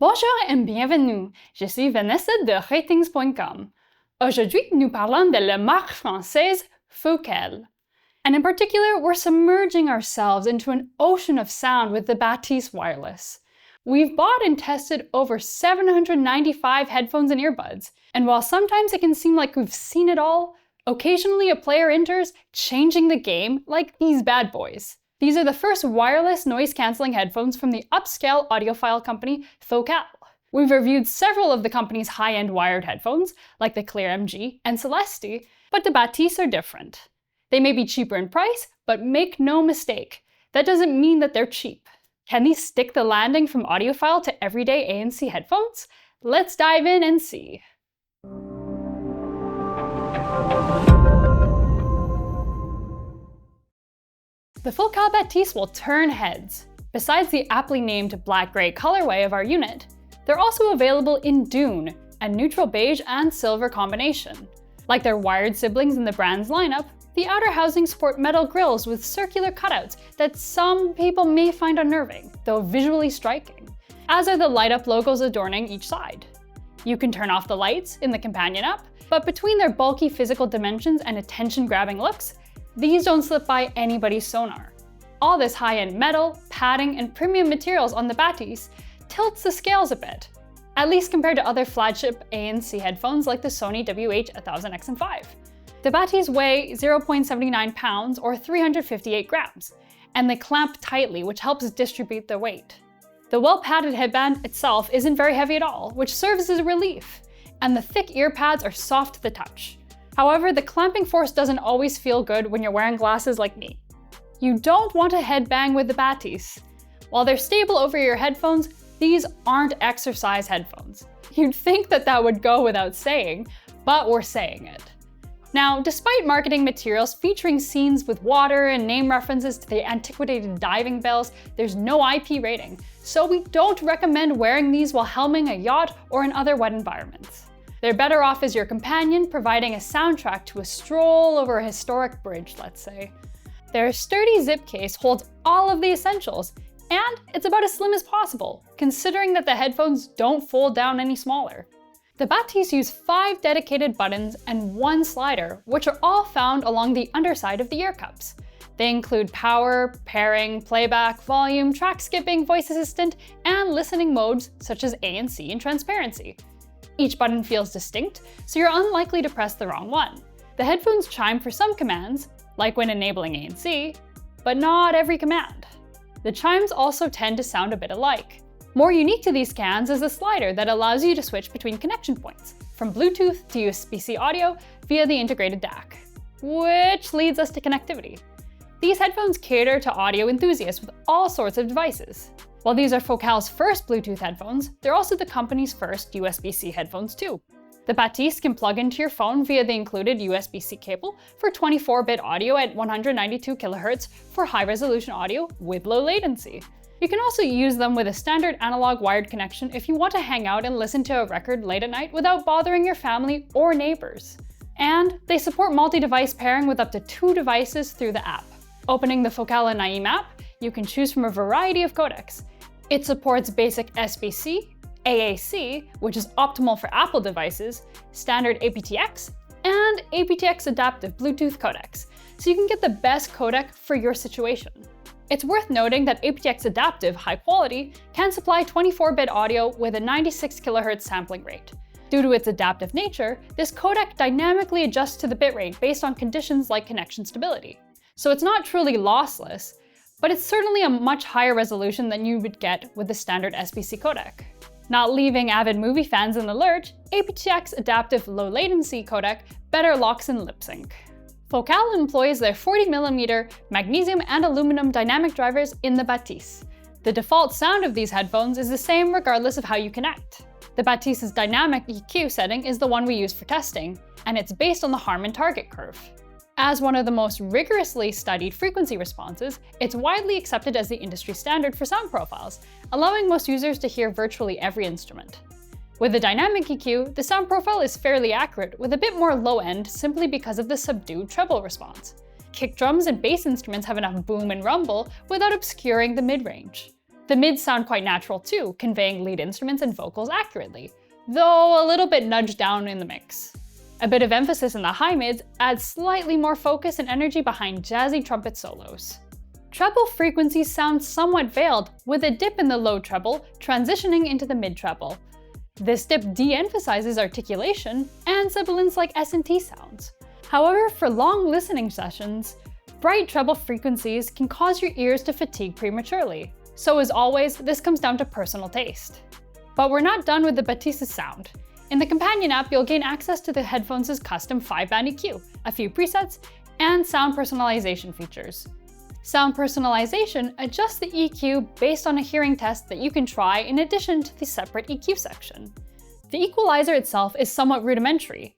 Bonjour et bienvenue, je suis Vanessa de Rtings.com. Aujourd'hui, nous parlons de la marque française Focal. And in particular, we're submerging ourselves into an ocean of sound with the Bathys Wireless. We've bought and tested over 795 headphones and earbuds, and while sometimes it can seem like we've seen it all, occasionally a player enters, changing the game like these bad boys. These are the first wireless noise-cancelling headphones from the upscale audiophile company Focal. We've reviewed several of the company's high-end wired headphones, like the Clear MG and Celeste, but the Bathys are different. They may be cheaper in price, but make no mistake, that doesn't mean that they're cheap. Can these stick the landing from audiophile to everyday ANC headphones? Let's dive in and see. The Focal Bathys will turn heads. Besides the aptly named black-gray colorway of our unit, they're also available in Dune, a neutral beige and silver combination. Like their wired siblings in the brand's lineup, the outer housings sport metal grills with circular cutouts that some people may find unnerving, though visually striking, as are the light-up logos adorning each side. You can turn off the lights in the companion app, but between their bulky physical dimensions and attention-grabbing looks, these don't slip by anybody's sonar. All this high-end metal, padding, and premium materials on the Bathys tilts the scales a bit, at least compared to other flagship ANC headphones like the Sony WH-1000XM5. The Bathys weigh 0.79 pounds or 358 grams, and they clamp tightly, which helps distribute their weight. The well-padded headband itself isn't very heavy at all, which serves as a relief, and the thick ear pads are soft to the touch. However, the clamping force doesn't always feel good when you're wearing glasses like me. You don't want a headbang with the Bathys. While they're stable over-ear headphones, these aren't exercise headphones. You'd think that would go without saying, but we're saying it. Now, despite marketing materials featuring scenes with water and name references to the antiquated diving bells, there's no IP rating, so we don't recommend wearing these while helming a yacht or in other wet environments. They're better off as your companion, providing a soundtrack to a stroll over a historic bridge, let's say. Their sturdy zip case holds all of the essentials, and it's about as slim as possible, considering that the headphones don't fold down any smaller. The Bathys use 5 dedicated buttons and 1 slider, which are all found along the underside of the ear cups. They include power, pairing, playback, volume, track skipping, voice assistant, and listening modes such as ANC and transparency. Each button feels distinct, so you're unlikely to press the wrong one. The headphones chime for some commands, like when enabling ANC, but not every command. The chimes also tend to sound a bit alike. More unique to these scans is the slider that allows you to switch between connection points, from Bluetooth to USB-C audio via the integrated DAC. Which leads us to connectivity. These headphones cater to audio enthusiasts with all sorts of devices. While these are Focal's first Bluetooth headphones, they're also the company's first USB-C headphones too. The Bathys can plug into your phone via the included USB-C cable for 24-bit audio at 192 kHz for high-resolution audio with low latency. You can also use them with a standard analog wired connection if you want to hang out and listen to a record late at night without bothering your family or neighbors. And they support multi-device pairing with up to 2 devices through the app. Opening the Focal Naim app, you can choose from a variety of codecs. It supports basic SBC, AAC, which is optimal for Apple devices, standard aptX, and aptX adaptive Bluetooth codecs, so you can get the best codec for your situation. It's worth noting that aptX adaptive high quality can supply 24-bit audio with a 96 kHz sampling rate. Due to its adaptive nature, this codec dynamically adjusts to the bitrate based on conditions like connection stability. So it's not truly lossless, but it's certainly a much higher resolution than you would get with the standard SBC codec. Not leaving avid movie fans in the lurch, aptX adaptive low latency codec better locks in lip sync. Focal employs their 40mm magnesium and aluminum dynamic drivers in the Bathys. The default sound of these headphones is the same regardless of how you connect. The Bathys' dynamic EQ setting is the one we use for testing, and it's based on the Harman target curve. As one of the most rigorously studied frequency responses, it's widely accepted as the industry standard for sound profiles, allowing most users to hear virtually every instrument. With the dynamic EQ, the sound profile is fairly accurate, with a bit more low-end simply because of the subdued treble response. Kick drums and bass instruments have enough boom and rumble without obscuring the mid-range. The mids sound quite natural too, conveying lead instruments and vocals accurately, though a little bit nudged down in the mix. A bit of emphasis in the high mids adds slightly more focus and energy behind jazzy trumpet solos. Treble frequencies sound somewhat veiled, with a dip in the low treble transitioning into the mid treble. This dip de-emphasizes articulation and sibilants like S&T sounds. However, for long listening sessions, bright treble frequencies can cause your ears to fatigue prematurely. So as always, this comes down to personal taste. But we're not done with the Bathys' sound. In the companion app, you'll gain access to the headphones' custom 5-band EQ, a few presets, and sound personalization features. Sound personalization adjusts the EQ based on a hearing test that you can try in addition to the separate EQ section. The equalizer itself is somewhat rudimentary,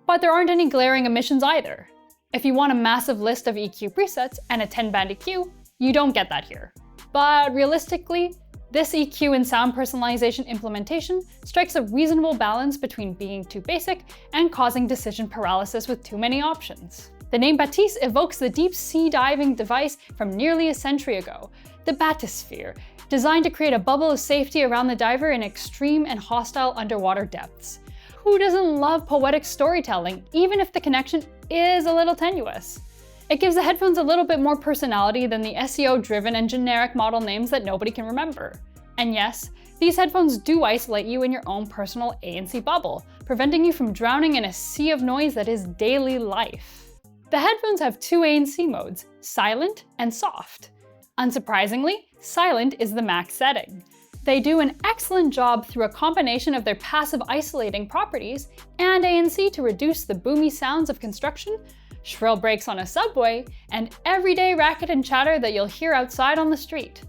but there aren't any glaring omissions either. If you want a massive list of EQ presets and a 10-band EQ, you don't get that here. But realistically, this EQ and sound personalization implementation strikes a reasonable balance between being too basic and causing decision paralysis with too many options. The name Bathys evokes the deep sea diving device from nearly a century ago, the bathysphere, designed to create a bubble of safety around the diver in extreme and hostile underwater depths. Who doesn't love poetic storytelling, even if the connection is a little tenuous? It gives the headphones a little bit more personality than the SEO-driven and generic model names that nobody can remember. And yes, these headphones do isolate you in your own personal ANC bubble, preventing you from drowning in a sea of noise that is daily life. The headphones have two ANC modes, silent and soft. Unsurprisingly, silent is the max setting. They do an excellent job through a combination of their passive isolating properties and ANC to reduce the boomy sounds of construction, shrill brakes on a subway, and everyday racket and chatter that you'll hear outside on the street.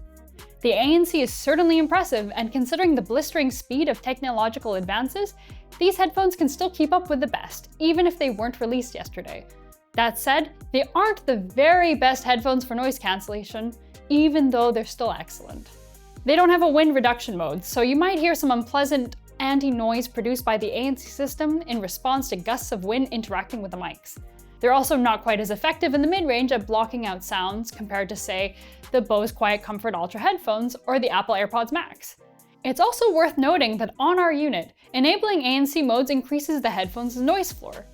The ANC is certainly impressive, and considering the blistering speed of technological advances, these headphones can still keep up with the best, even if they weren't released yesterday. That said, they aren't the very best headphones for noise cancellation, even though they're still excellent. They don't have a wind reduction mode, so you might hear some unpleasant anti-noise produced by the ANC system in response to gusts of wind interacting with the mics. They're also not quite as effective in the mid-range at blocking out sounds compared to, say, the Bose Quiet Comfort Ultra headphones or the Apple AirPods Max. It's also worth noting that on our unit, enabling ANC modes increases the headphones' noise floor.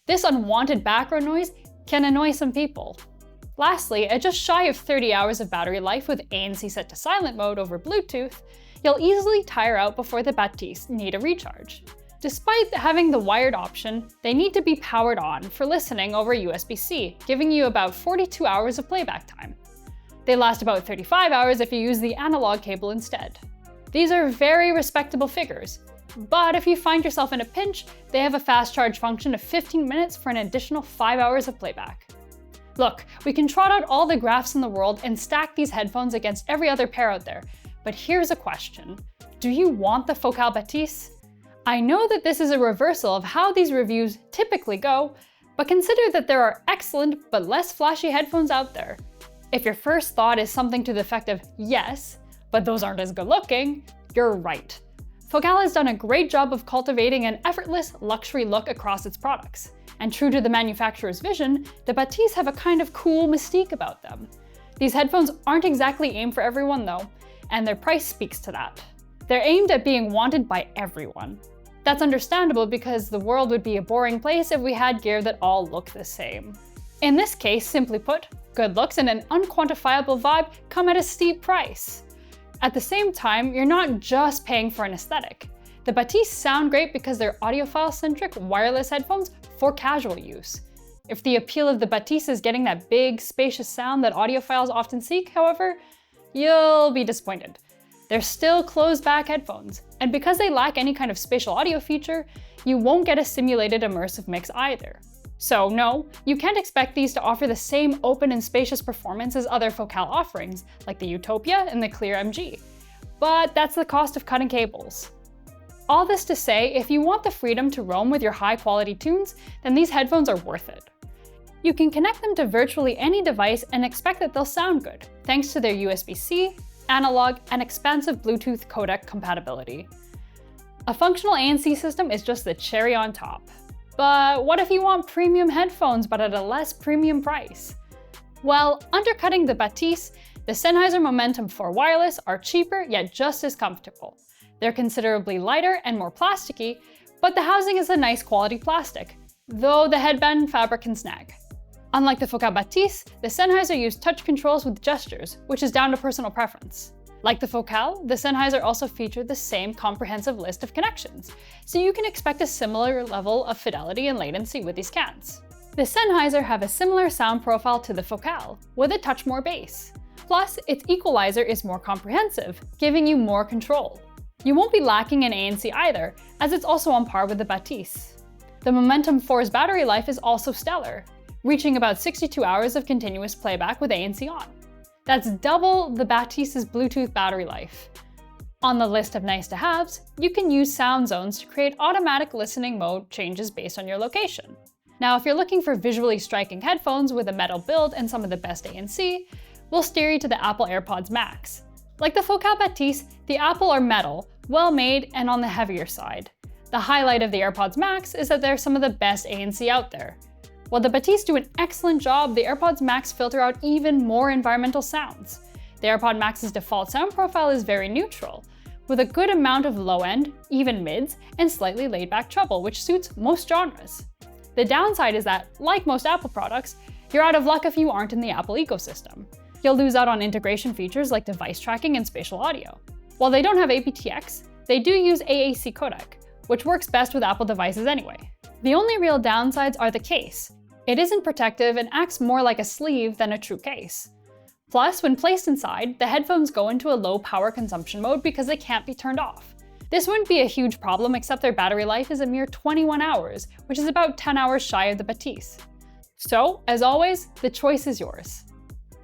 This unwanted background noise can annoy some people. Lastly, at just shy of 30 hours of battery life with ANC set to silent mode over Bluetooth, you'll easily tire out before the Bathys need a recharge. Despite having the wired option, they need to be powered on for listening over USB-C, giving you about 42 hours of playback time. They last about 35 hours if you use the analog cable instead. These are very respectable figures, but if you find yourself in a pinch, they have a fast charge function of 15 minutes for an additional 5 hours of playback. Look, we can trot out all the graphs in the world and stack these headphones against every other pair out there, but here's a question. Do you want the Focal Bathys? I know that this is a reversal of how these reviews typically go, but consider that there are excellent but less flashy headphones out there. If your first thought is something to the effect of, yes, but those aren't as good looking, you're right. Focal has done a great job of cultivating an effortless luxury look across its products. And true to the manufacturer's vision, the Bathys have a kind of cool mystique about them. These headphones aren't exactly aimed for everyone though, and their price speaks to that. They're aimed at being wanted by everyone. That's understandable because the world would be a boring place if we had gear that all look the same. In this case, simply put, good looks and an unquantifiable vibe come at a steep price. At the same time, you're not just paying for an aesthetic. The Bathys sound great because they're audiophile-centric wireless headphones for casual use. If the appeal of the Bathys is getting that big, spacious sound that audiophiles often seek, however, you'll be disappointed. They're still closed-back headphones, and because they lack any kind of spatial audio feature, you won't get a simulated immersive mix either. So no, you can't expect these to offer the same open and spacious performance as other Focal offerings, like the Utopia and the Clear MG. But that's the cost of cutting cables. All this to say, if you want the freedom to roam with your high-quality tunes, then these headphones are worth it. You can connect them to virtually any device and expect that they'll sound good, thanks to their USB-C, analog, and expansive Bluetooth codec compatibility. A functional ANC system is just the cherry on top. But what if you want premium headphones but at a less premium price? Well, undercutting the Bathys, The Sennheiser Momentum 4 Wireless are cheaper yet just as comfortable. They're considerably lighter and more plasticky, but the housing is a nice quality plastic, though the headband fabric can snag. Unlike the Focal Bathys, the Sennheiser use touch controls with gestures, which is down to personal preference. Like the Focal, the Sennheiser also featured the same comprehensive list of connections, so you can expect a similar level of fidelity and latency with these cans. The Sennheiser have a similar sound profile to the Focal, with a touch more bass. Plus, its equalizer is more comprehensive, giving you more control. You won't be lacking in ANC either, as it's also on par with the Bathys. The Momentum 4's battery life is also stellar, reaching about 62 hours of continuous playback with ANC on. That's double the Bathys' Bluetooth battery life. On the list of nice-to-haves, you can use sound zones to create automatic listening mode changes based on your location. Now, if you're looking for visually striking headphones with a metal build and some of the best ANC, we'll steer you to the Apple AirPods Max. Like the Focal Bathys, the Apple are metal, well-made, and on the heavier side. The highlight of the AirPods Max is that they're some of the best ANC out there. While the Bathys do an excellent job, the AirPods Max filter out even more environmental sounds. The AirPod Max's default sound profile is very neutral, with a good amount of low-end, even mids, and slightly laid-back treble, which suits most genres. The downside is that, like most Apple products, you're out of luck if you aren't in the Apple ecosystem. You'll lose out on integration features like device tracking and spatial audio. While they don't have aptX, they do use AAC codec, which works best with Apple devices anyway. The only real downsides are the case. It isn't protective and acts more like a sleeve than a true case. Plus, when placed inside, the headphones go into a low power consumption mode because they can't be turned off. This wouldn't be a huge problem except their battery life is a mere 21 hours, which is about 10 hours shy of the Bathys. So, as always, the choice is yours.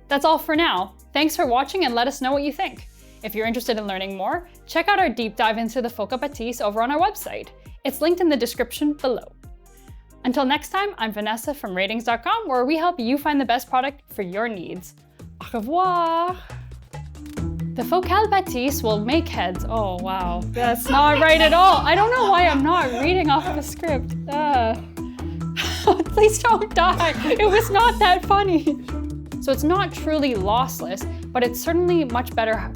That's all for now. Thanks for watching and let us know what you think. If you're interested in learning more, check out our deep dive into the Focal Bathys over on our website. It's linked in the description below. Until next time, I'm Vanessa from Rtings.com, where we help you find the best product for your needs. Au revoir! The Focal Bathys will make heads. Oh wow, that's not right at all. I don't know why I'm not reading off of a script. Please don't die. It was not that funny. So it's not truly lossless, but it's certainly much better.